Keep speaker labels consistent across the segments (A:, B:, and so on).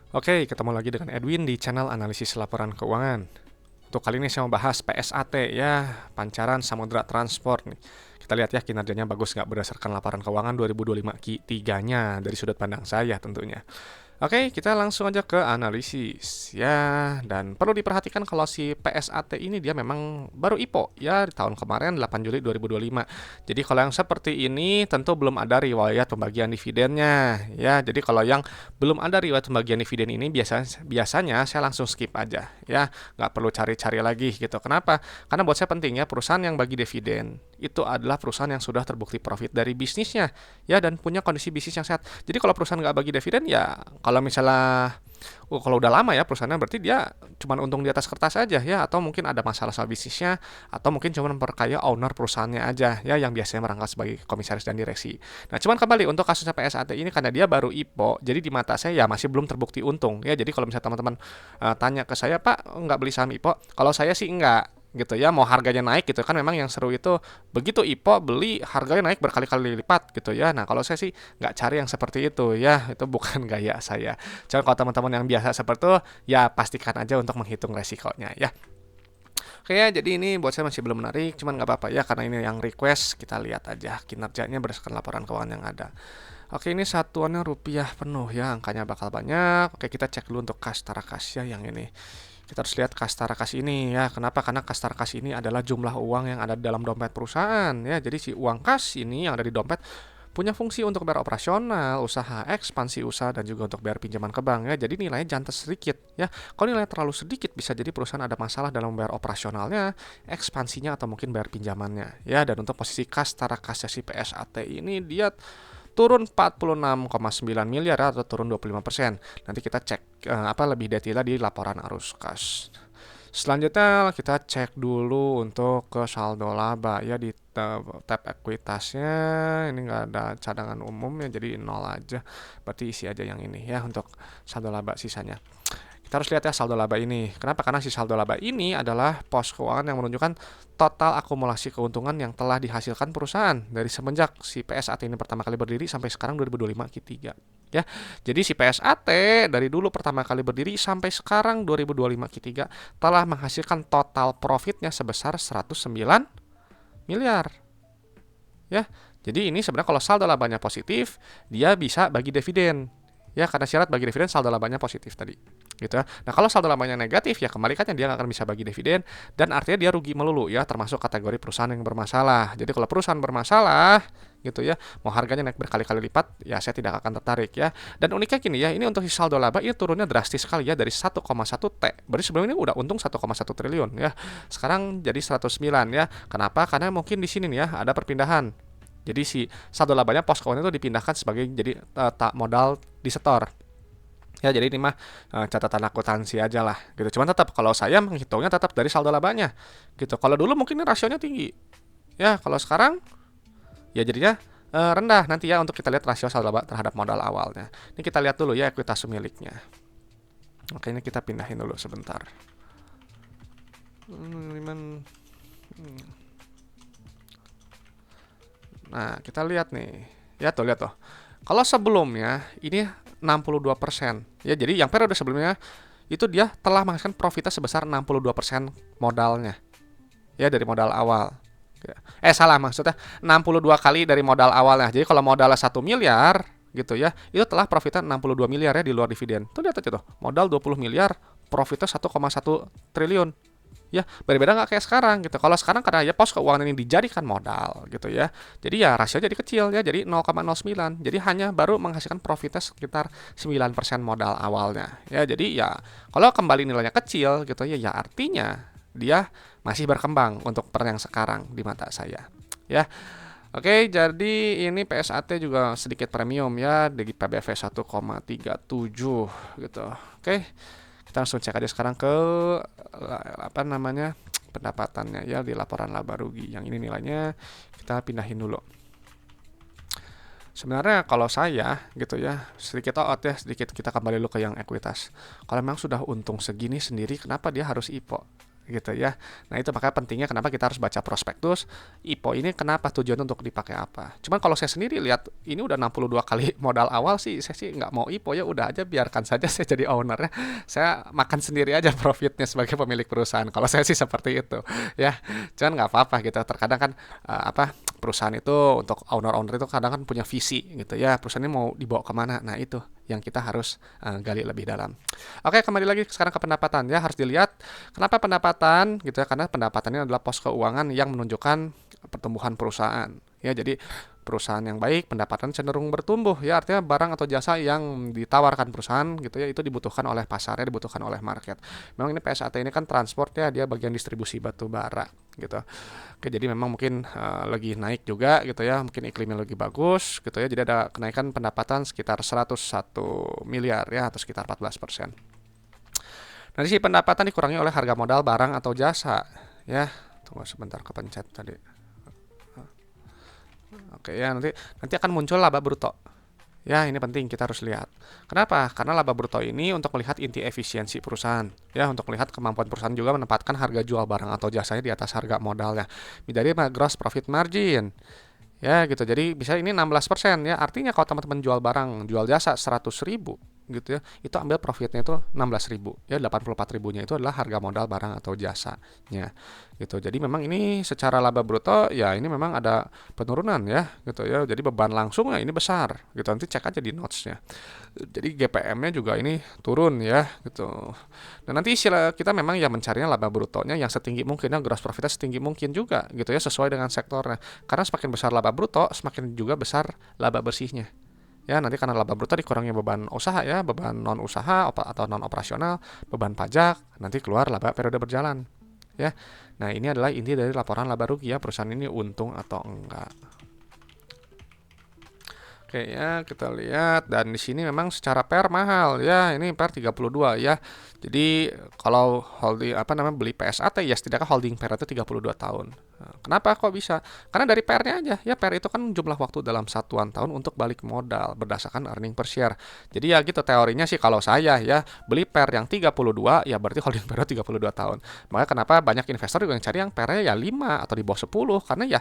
A: Oke, ketemu lagi dengan Edwin di channel analisis laporan keuangan. Untuk kali ini saya mau bahas PSAT ya, Pancaran Samudra Transport nih. Kita lihat ya kinerjanya bagus nggak berdasarkan laporan keuangan 2025 Q3-nya dari sudut pandang saya tentunya. Oke, kita langsung aja ke analisis ya. Dan perlu diperhatikan kalau si PSAT ini dia memang baru IPO ya di tahun kemarin 8 Juli 2025. Jadi kalau yang seperti ini tentu belum ada riwayat pembagian dividennya ya. Jadi kalau yang belum ada riwayat pembagian dividen ini biasanya saya langsung skip aja ya. Nggak perlu cari-cari lagi gitu. Kenapa? Karena buat saya penting ya perusahaan yang bagi dividen itu adalah perusahaan yang sudah terbukti profit dari bisnisnya ya dan punya kondisi bisnis yang sehat. Jadi kalau perusahaan nggak bagi dividen ya kalau misalnya kalau udah lama ya perusahaannya berarti dia cuma untung di atas kertas aja ya atau mungkin ada masalah soal bisnisnya atau mungkin cuma memperkaya owner perusahaannya aja ya yang biasanya merangkap sebagai komisaris dan direksi. Nah, cuman kembali untuk kasusnya PSAT ini karena dia baru IPO, jadi di mata saya ya masih belum terbukti untung ya. Jadi kalau misalnya teman-teman tanya ke saya, "Pak, nggak beli saham IPO?" Kalau saya sih enggak gitu ya, mau harganya naik gitu kan memang yang seru itu begitu IPO beli harganya naik berkali-kali lipat gitu ya. Nah, kalau saya sih nggak cari yang seperti itu ya, itu bukan gaya saya. Cuman kalau teman-teman yang biasa seperti itu, ya pastikan aja untuk menghitung resikonya ya. Oke ya, jadi ini buat saya masih belum menarik, cuman nggak apa-apa ya karena ini yang request, kita lihat aja kinerjanya berdasarkan laporan keuangan yang ada. Oke, ini satuannya rupiah penuh ya, angkanya bakal banyak. Oke, kita cek dulu untuk kas Tarakas ya yang ini. Kita harus lihat kas Tarakas ini ya. Kenapa? Karena kas Tarakas ini adalah jumlah uang yang ada di dalam dompet perusahaan ya. Jadi si uang kas ini yang ada di dompet punya fungsi untuk bayar operasional, usaha, ekspansi usaha, dan juga untuk bayar pinjaman ke bank ya. Jadi nilainya jangan sedikit ya. Kalau nilainya terlalu sedikit bisa jadi perusahaan ada masalah dalam membayar operasionalnya, ekspansinya, atau mungkin bayar pinjamannya ya. Dan untuk posisi kas Tarakas si PSAT ini dia turun 46,9 miliar atau turun 25%. Nanti kita cek apa lebih detailnya di laporan arus kas. Selanjutnya kita cek dulu untuk ke saldo laba ya di tab ekuitasnya. Ini nggak ada cadangan umum ya jadi nol aja. Berarti isi aja yang ini ya untuk saldo laba sisanya. Kita harus lihat ya saldo laba ini. Kenapa? Karena si saldo laba ini adalah pos keuangan yang menunjukkan total akumulasi keuntungan yang telah dihasilkan perusahaan dari semenjak si PSAT ini pertama kali berdiri sampai sekarang 2025 Q3. Ya. Jadi si PSAT dari dulu pertama kali berdiri sampai sekarang 2025 Q3 telah menghasilkan total profitnya sebesar 109 miliar. Ya. Jadi ini sebenarnya kalau saldo labanya positif, dia bisa bagi dividen. Ya, karena syarat bagi dividen saldo labanya positif tadi. Gitu ya. Nah, kalau saldo labanya negatif ya kembalikannya dia nggak akan bisa bagi dividen dan artinya dia rugi melulu ya, termasuk kategori perusahaan yang bermasalah. Jadi kalau perusahaan bermasalah gitu ya, mau harganya naik berkali-kali lipat, ya saya tidak akan tertarik ya. Dan uniknya gini ya, ini untuk si saldo laba ini turunnya drastis sekali ya dari 1,1 T. Berarti sebelum ini udah untung 1,1 triliun ya. Sekarang jadi 109 ya. Kenapa? Karena mungkin di sini nih ya ada perpindahan. Jadi si saldo labanya pos keuangan itu dipindahkan sebagai jadi modal di setor. Ya jadi ini mah catatan akuntansi aja lah gitu. Cuman tetap kalau saya menghitungnya tetap dari saldo labanya gitu. Kalau dulu mungkin rasionya tinggi. Ya, kalau sekarang ya jadinya rendah nanti ya untuk kita lihat rasio saldo laba terhadap modal awalnya. Ini kita lihat dulu ya ekuitas miliknya. Oke, ini kita pindahin dulu sebentar. Nah, kita lihat nih. Ya tuh, lihat tuh. Kalau sebelumnya ini 62%. Ya, jadi yang periode sebelumnya itu dia telah menghasilkan profitnya sebesar 62% modalnya. Ya, dari modal awal. Salah maksudnya 62 kali dari modal awalnya. Jadi kalau modalnya 1 miliar gitu ya, itu telah profitnya 62 miliar ya di luar dividen. Tuh lihat aja tuh, modal 20 miliar, profitnya 1,1 triliun. Ya, berbeda nggak kayak sekarang gitu. Kalau sekarang karena ya pos keuangan ini dijadikan modal gitu ya. Jadi ya rasio jadi kecil ya, jadi 0,09. Jadi hanya baru menghasilkan profitnya sekitar 9% modal awalnya. Ya, jadi ya kalau kembali nilainya kecil gitu ya, ya artinya dia masih berkembang untuk per yang sekarang di mata saya. Ya. Oke, jadi ini PSAT juga sedikit premium ya, di PBV 1,37 gitu. Oke. Kita langsung cek aja sekarang ke apa namanya pendapatannya ya di laporan laba rugi. Yang ini nilainya kita pindahin dulu. Sebenarnya kalau saya gitu ya, sedikit out ya, sedikit kita kembali dulu ke yang ekuitas. Kalau memang sudah untung segini sendiri, kenapa dia harus IPO? gitu ya. Nah itu makanya pentingnya kenapa kita harus baca prospektus IPO ini, kenapa tujuan untuk dipakai apa. Cuman kalau saya sendiri lihat ini udah 62 kali modal awal sih, saya sih nggak mau IPO ya, udah aja biarkan saja saya jadi ownernya, saya makan sendiri aja profitnya sebagai pemilik perusahaan. Kalau saya sih seperti itu ya. Cuman nggak apa-apa gitu, terkadang kan perusahaan itu untuk owner-owner itu kadang kan punya visi gitu ya, perusahaan ini mau dibawa kemana. Nah itu yang kita harus gali lebih dalam. Oke, kembali lagi sekarang ke pendapatan ya, harus dilihat kenapa pendapatan gitu ya, karena pendapatan ini adalah pos keuangan yang menunjukkan pertumbuhan perusahaan ya. Jadi perusahaan yang baik pendapatan cenderung bertumbuh ya, artinya barang atau jasa yang ditawarkan perusahaan gitu ya itu dibutuhkan oleh pasarnya, dibutuhkan oleh market. Memang ini PSAT ini kan transport ya, dia bagian distribusi batu bara gitu. Oke, jadi memang mungkin lagi naik juga gitu ya, mungkin iklimnya lagi bagus gitu ya, jadi ada kenaikan pendapatan sekitar 101 miliar ya, atau sekitar 14%. Nanti sih pendapatan dikurangi oleh harga modal barang atau jasa ya. Tunggu sebentar, kepencet tadi. Oke ya, nanti akan muncul laba bruto. Ya, ini penting kita harus lihat. Kenapa? Karena laba bruto ini untuk melihat inti efisiensi perusahaan. Ya, untuk melihat kemampuan perusahaan juga menempatkan harga jual barang atau jasanya di atas harga modalnya. Jadi gross profit margin. Ya, gitu. Jadi bisa ini 16% ya. Artinya kalau teman-teman jual barang, jual jasa 100.000 gitu ya, itu ambil profitnya itu 16.000 ya, 84 ribunya itu adalah harga modal barang atau jasanya gitu. Jadi memang ini secara laba bruto ya ini memang ada penurunan ya gitu ya, jadi beban langsung ya ini besar gitu, nanti cek aja di notesnya. Jadi GPM-nya juga ini turun ya gitu. Dan nanti kita memang ya mencarinya laba brutonya yang setinggi mungkin ya, gross profitnya setinggi mungkin juga gitu ya, sesuai dengan sektornya, karena semakin besar laba bruto semakin juga besar laba bersihnya. Ya, nanti karena laba bruto dikurangi beban usaha ya, beban non usaha atau non operasional, beban pajak, nanti keluar laba periode berjalan. Ya. Nah, ini adalah inti dari laporan laba rugi ya, perusahaan ini untung atau enggak. Oke ya, kita lihat, dan di sini memang secara per mahal ya, ini per 32 ya. Jadi kalau holding beli PSAT ya setidaknya holding per itu 32 tahun. Nah, kenapa kok bisa? Karena dari PR-nya aja ya, PR itu kan jumlah waktu dalam satuan tahun untuk balik modal berdasarkan earning per share. Jadi ya gitu teorinya sih, kalau saya ya beli per yang 32 ya berarti holding per 32 tahun. Makanya kenapa banyak investor juga yang cari yang PR-nya ya 5 atau di bawah 10, karena ya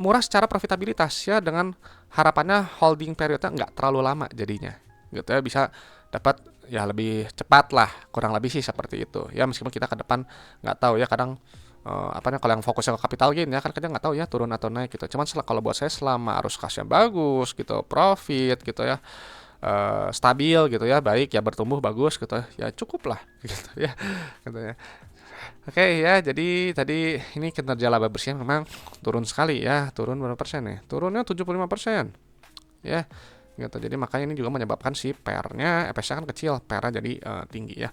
A: murah secara profitabilitas ya, dengan harapannya holding periodnya nggak terlalu lama jadinya gitu ya, bisa dapat ya lebih cepat lah, kurang lebih sih seperti itu ya. Meskipun kita ke depan nggak tahu ya, kadang kalau yang fokusnya ke capital gain ya kan kadang nggak tahu ya turun atau naik gitu. Cuman kalau buat saya selama arus kasnya bagus gitu, profit gitu ya, stabil gitu ya, baik ya, bertumbuh bagus gitu ya, cukup lah gitu ya gitu ya. Oke ya, jadi tadi ini kinerja laba bersih memang turun sekali ya, turun berapa persen ya? Turunnya 75% ya, gitu. Jadi makanya ini juga menyebabkan si PR-nya, EPS-nya kan kecil, PR-nya jadi tinggi ya.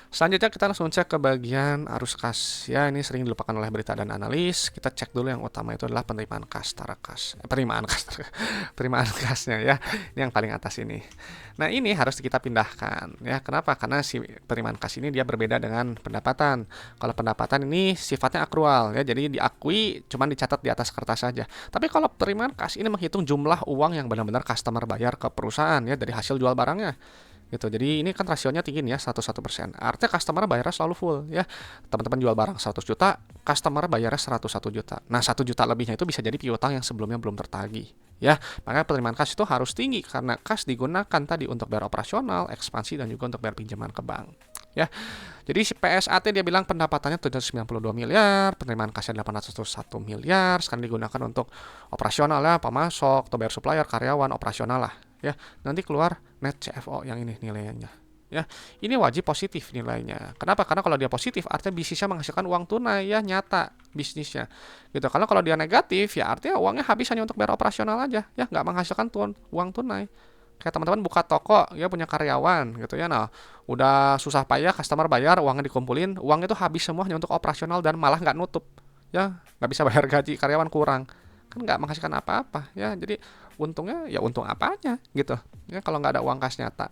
A: Selanjutnya kita langsung cek ke bagian arus kas ya, ini sering dilupakan oleh berita dan analis. Kita cek dulu yang utama itu adalah penerimaan kas, penerimaan kasnya ya, ini yang paling atas ini. Nah ini harus kita pindahkan ya, kenapa? Karena si penerimaan kas ini dia berbeda dengan pendapatan. Kalau pendapatan ini sifatnya akrual ya, jadi diakui cuman dicatat di atas kertas saja. Tapi kalau penerimaan kas ini menghitung jumlah uang yang benar-benar customer bayar ke perusahaan ya dari hasil jual barangnya gitu. Jadi ini kan rasionya tinggi nih ya, 101%. Artinya customer bayarnya selalu full ya. Teman-teman jual barang 100 juta, customer bayarnya 101 juta. Nah 1 juta lebihnya itu bisa jadi piutang yang sebelumnya belum tertagih ya. Makanya penerimaan kas itu harus tinggi, karena kas digunakan tadi untuk bayar operasional, ekspansi, dan juga untuk bayar pinjaman ke bank ya. Jadi si PSAT dia bilang pendapatannya 792 miliar, penerimaan kasnya 801 miliar, sekarang digunakan untuk operasional ya, pemasok atau bayar supplier, karyawan, operasional lah ya. Nanti keluar net CFO yang ini nilainya ya. Ini wajib positif nilainya. Kenapa? Karena kalau dia positif artinya bisnisnya menghasilkan uang tunai ya, nyata bisnisnya gitu. Kalau dia negatif ya artinya uangnya habis hanya untuk bayar operasional aja ya, nggak menghasilkan uang tunai. Kayak teman-teman buka toko ya, punya karyawan gitu ya, nah udah susah payah customer bayar, uangnya dikumpulin, uang itu habis semuanya untuk operasional dan malah nggak nutup ya, nggak bisa bayar gaji karyawan, kurang kan, nggak menghasilkan apa-apa ya. Jadi untungnya ya untung apanya gitu ya kalau nggak ada uang kas nyata.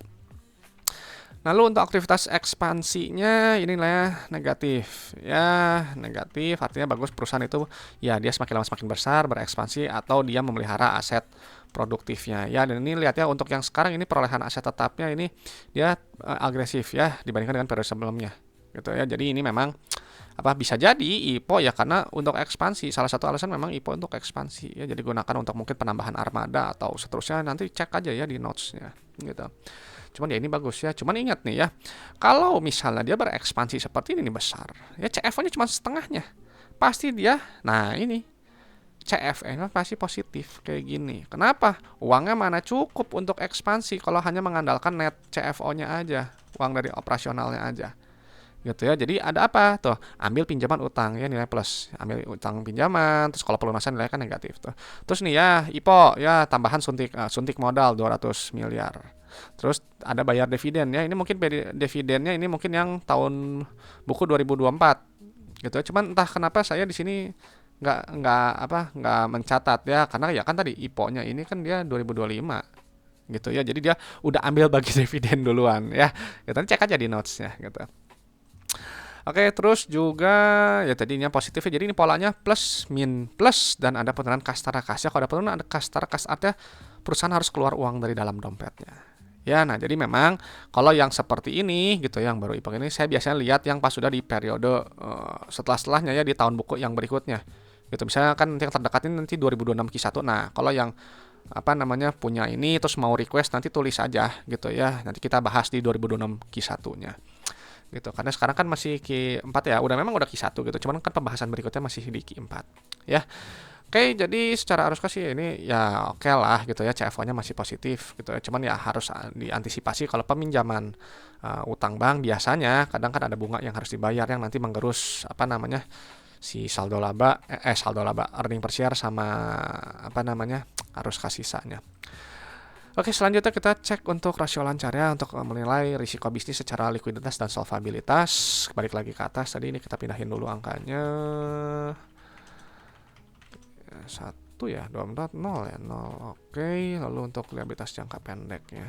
A: Lalu untuk aktivitas ekspansinya ini lah ya, negatif ya, negatif artinya bagus perusahaan itu ya dia semakin lama semakin besar, berekspansi, atau dia memelihara aset produktifnya ya. Dan ini lihat ya, untuk yang sekarang ini perolehan aset tetapnya ini dia agresif ya dibandingkan dengan periode sebelumnya gitu ya. Jadi ini memang bisa jadi IPO ya karena untuk ekspansi, salah satu alasan memang IPO untuk ekspansi ya, jadi gunakan untuk mungkin penambahan armada atau seterusnya, nanti cek aja ya di notesnya gitu. Cuman ya ini bagus ya, cuman ingat nih ya, kalau misalnya dia berekspansi seperti ini besar ya, CFO nya cuma setengahnya, pasti dia, nah ini CFE-nya pasti positif kayak gini. Kenapa? Uangnya mana cukup untuk ekspansi kalau hanya mengandalkan net CFO-nya aja, uang dari operasionalnya aja gitu ya. Jadi ada apa tuh, ambil pinjaman utang ya, nilai plus, ambil utang pinjaman, terus kalau pelunasan nilai kan negatif tuh. Terus nih ya IPO ya, tambahan suntik modal 200 miliar. Terus ada bayar dividen ya, ini mungkin dividennya ini mungkin yang tahun buku 2024 gitu. Cuman entah kenapa saya di sini nggak mencatat ya, karena ya kan tadi IPO-nya ini kan dia 2025 gitu ya. Jadi dia udah ambil bagi dividen duluan ya. Gitu, cek aja di notes-nya gitu. Oke, terus juga ya tadinya positif ya. Jadi ini polanya plus, min, plus, dan ada penurunan kas tara kas ya. Kalau ada penurunan ada kas tara kas, artinya perusahaan harus keluar uang dari dalam dompetnya. Ya, nah jadi memang kalau yang seperti ini gitu, yang baru IPO ini saya biasanya lihat yang pas sudah di periode setelahnya ya, di tahun buku yang berikutnya. Gitu, misalnya kan yang terdekat ini nanti 2026 Q1. Nah, kalau yang punya ini terus mau request, nanti tulis aja gitu ya. Nanti kita bahas di 2026 Q1-nya. Gitu, karena sekarang kan masih Q4 ya, memang udah Q1 gitu, cuman kan pembahasan berikutnya masih di Q4 ya. Oke, jadi secara arus kas ini ya oke lah gitu ya, CFO-nya masih positif gitu ya, cuman ya harus diantisipasi kalau peminjaman utang bank biasanya kadang kan ada bunga yang harus dibayar yang nanti menggerus si saldo laba earning per share sama arus kas sisanya. Oke, selanjutnya kita cek untuk rasio lancar ya, untuk menilai risiko bisnis secara likuiditas dan solvabilitas. Balik lagi ke atas, tadi ini kita pindahin dulu angkanya. 1 ya, 2.0 ya, 0. Oke, lalu untuk liabilitas jangka pendeknya.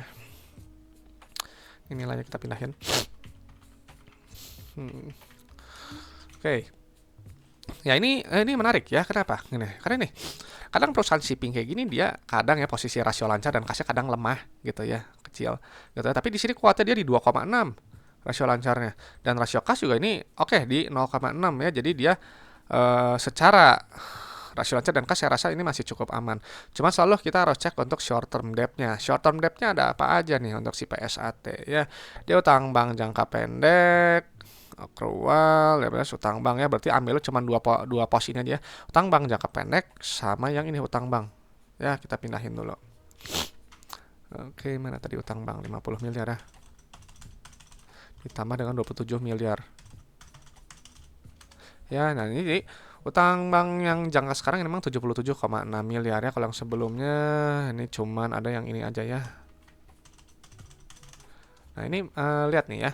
A: Ini nilainya kita pindahin. Oke. Ya ini menarik ya, kenapa? Karena nih, kadang perusahaan shipping kayak gini dia kadang ya posisi rasio lancar dan kasnya kadang lemah gitu ya, kecil gitu. Tapi di sini kuatnya dia di 2,6 rasio lancarnya, dan rasio kas juga ini oke di 0,6 ya. Jadi dia secara rasio lancar dan kas saya rasa ini masih cukup aman. Cuma selalu kita harus cek untuk short term debt-nya. Short term debt-nya ada apa aja nih untuk si PSAT ya. Dia utang bank jangka pendek, accrual ya, utang bank ya, berarti ambil cuma dua pos ini aja, utang bank jangka pendek sama yang ini utang bank ya. Kita pindahin dulu. Oke, mana tadi utang bank 50 miliar ya, ditambah dengan 27 miliar ya. Nah ini jadi utang bank yang jangka sekarang memang 77,6 miliar ya. Kalau yang sebelumnya ini cuman ada yang ini aja ya. Nah ini lihat nih ya,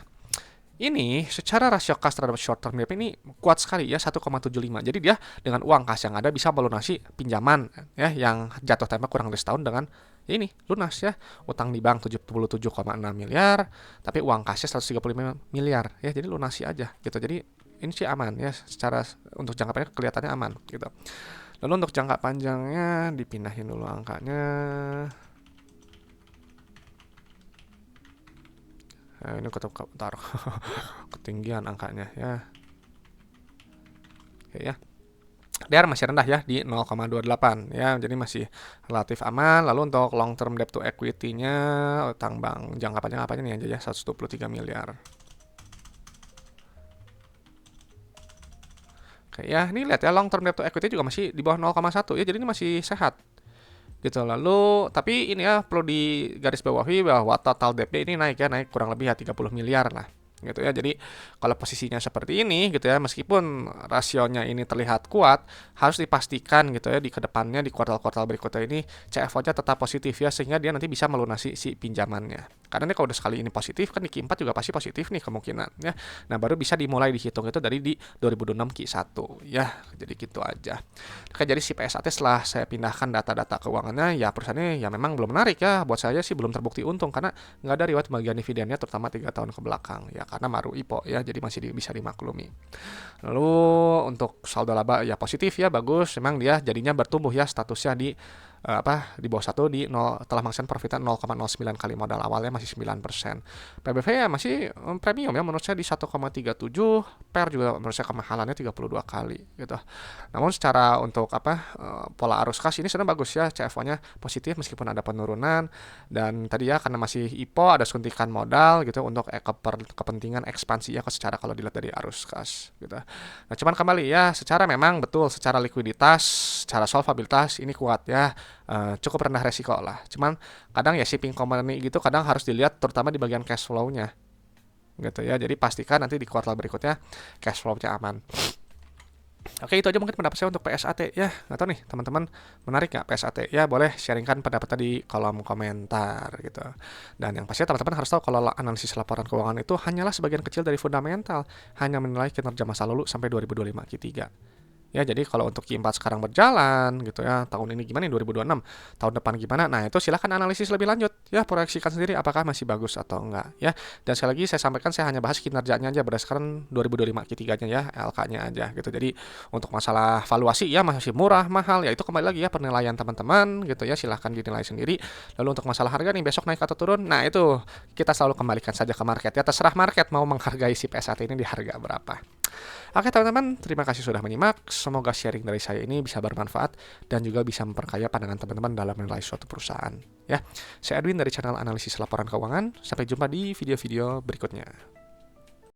A: ini secara rasio kas terhadap short term debt ini kuat sekali ya, 1,75. Jadi dia dengan uang kas yang ada bisa melunasi pinjaman ya yang jatuh tempo kurang dari setahun dengan ini lunas ya. Utang di bank 77,6 miliar, tapi uang kasnya 135 miliar ya, jadi lunasi aja gitu. Jadi ini sih aman ya, secara untuk jangka pendek kelihatannya aman gitu. Lalu untuk jangka panjangnya dipindahin dulu angkanya. Ini taruh ketinggian angkanya ya. Oke ya. DR masih rendah ya di 0,28 ya, jadi masih relatif aman. Lalu untuk long term debt to equity-nya utang bank jangka panjang apanya nih aja ya, 123 miliar. Oke ya, ini lihat ya, long term debt to equity juga masih di bawah 0,1 ya, jadi ini masih sehat gitu. Lalu tapi ini ya perlu digarisbawahi bahwa total debt ini naik kurang lebih ya 30 miliar lah gitu ya. Jadi kalau posisinya seperti ini gitu ya, meskipun rasionya ini terlihat kuat, harus dipastikan gitu ya di kedepannya, di kuartal-kuartal berikutnya ini CFO-nya tetap positif ya, sehingga dia nanti bisa melunasi si pinjamannya. Karena ini kalau udah sekali ini positif kan di Q4 juga pasti positif nih kemungkinan ya. Nah baru bisa dimulai dihitung itu dari di 2026 Q1 ya. Jadi gitu aja. Oke, jadi si PSAT setelah saya pindahkan data-data keuangannya ya, perusahaannya ya memang belum menarik ya. Buat saya sih belum terbukti untung karena nggak ada riwayat pembagian dividennya terutama 3 tahun ke belakang ya, karena baru IPO ya, jadi masih bisa dimaklumi. Lalu untuk saldo laba ya positif ya, bagus, memang dia jadinya bertumbuh ya statusnya di di bawah 1 di 0, telah menghasilkan profitnya 0,09 kali modal awalnya masih 9%. PBV ya masih premium ya menurut saya di 1,37, PER juga menurut saya kemahalannya 32 kali gitu. Namun secara untuk pola arus kas ini sebenarnya bagus ya, CFO-nya positif meskipun ada penurunan, dan tadi ya karena masih IPO ada suntikan modal gitu untuk kepentingan ekspansi ya secara kalau dilihat dari arus kas gitu. Nah, cuman kembali ya secara memang betul secara likuiditas, secara solvabilitas ini kuat ya, cukup rendah resiko lah. Cuman kadang ya shipping company gitu kadang harus dilihat terutama di bagian cash flow-nya gitu ya. Jadi pastikan nanti di kuartal berikutnya cash flow-nya aman. Oke, itu aja mungkin pendapat saya untuk PSAT ya. Nggak tahu nih teman-teman, menarik nggak PSAT? Ya boleh sharingkan pendapatnya di kolom komentar gitu. Dan yang pasti teman-teman harus tahu kalau analisis laporan keuangan itu hanyalah sebagian kecil dari fundamental, hanya menilai kinerja masa lalu sampai 2025 Q3. Ya, jadi kalau untuk Q4 sekarang berjalan gitu ya, tahun ini gimana nih 2026, tahun depan gimana? Nah, itu silahkan analisis lebih lanjut ya, proyeksikan sendiri apakah masih bagus atau enggak ya. Dan sekali lagi saya sampaikan saya hanya bahas kinerjanya aja berdasarkan 2025 Q3-nya ya, LK-nya aja gitu. Jadi untuk masalah valuasi ya masih murah, mahal ya itu kembali lagi ya penilaian teman-teman gitu ya, silahkan dinilai sendiri. Lalu untuk masalah harga nih besok naik atau turun, nah itu kita selalu kembalikan saja ke market ya, terserah market mau menghargai si PSAT ini di harga berapa. Oke teman-teman, terima kasih sudah menyimak. Semoga sharing dari saya ini bisa bermanfaat dan juga bisa memperkaya pandangan teman-teman dalam menilai suatu perusahaan. Ya, saya Edwin dari channel analisis laporan keuangan. Sampai jumpa di video-video berikutnya.